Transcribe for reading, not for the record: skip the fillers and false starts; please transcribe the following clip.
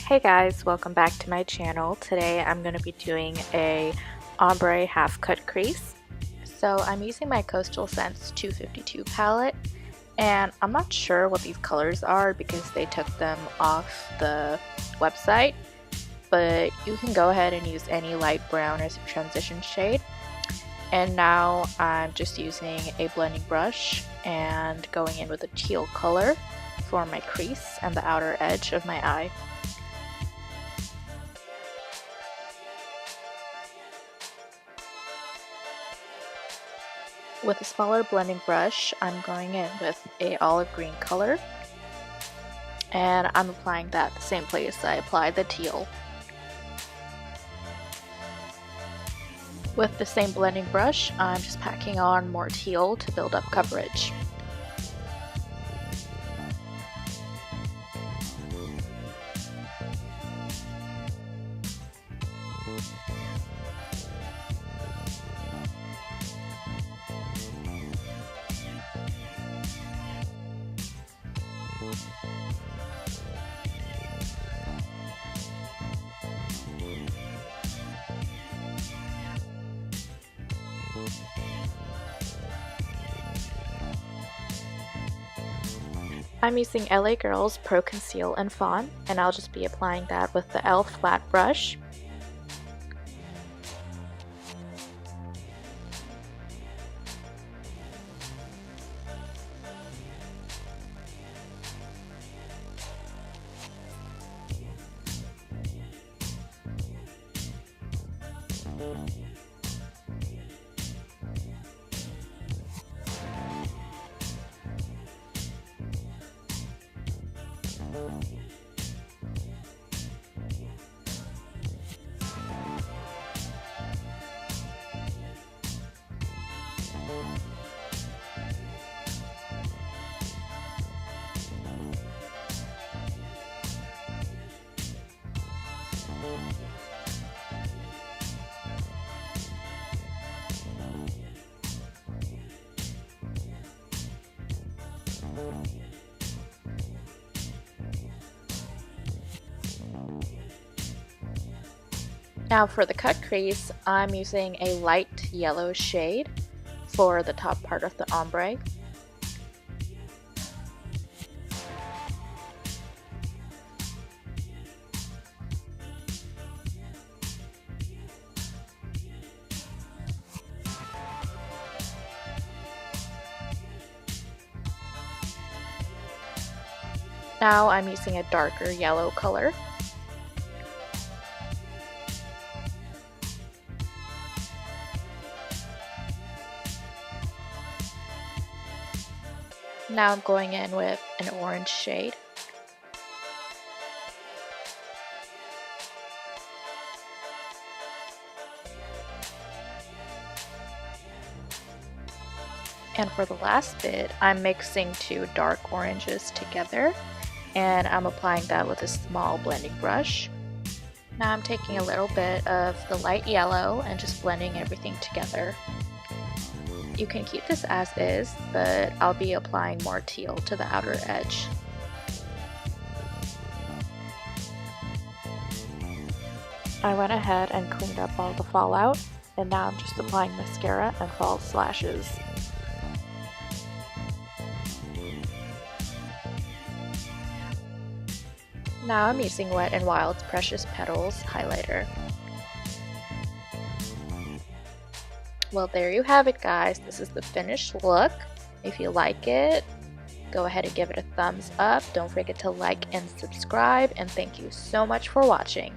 Hey guys, welcome back to my channel. Today I'm going to be doing a ombre half cut crease. So I'm using my Coastal Scents 252 palette, and I'm not sure what these colors are because they took them off the website, but you can go ahead and use any light brown as a transition shade. And now I'm just using a blending brush and going in with a teal color for my crease and the outer edge of my eye. With a smaller blending brush, I'm going in with a olive green color, and I'm applying that the same place I applied the teal. With the same blending brush, I'm just packing on more teal to build up coverage. I'm using LA Girl's Pro Conceal and Fawn, and I'll just be applying that with the e.l.f. flat brush. Now for the cut crease, I'm using a light yellow shade for the top part of the ombre. Now I'm using a darker yellow color. Now I'm going in with an orange shade. And for the last bit, I'm mixing two dark oranges together, and I'm applying that with a small blending brush. Now I'm taking a little bit of the light yellow and just blending everything together. You can keep this as is, but I'll be applying more teal to the outer edge. I went ahead and cleaned up all the fallout, and now I'm just applying mascara and false lashes. Now I'm using Wet n Wild's Precious Petals highlighter. Well, there you have it, guys. This is the finished look. If you like it, go ahead and give it a thumbs up. Don't forget to like and subscribe, and thank you so much for watching.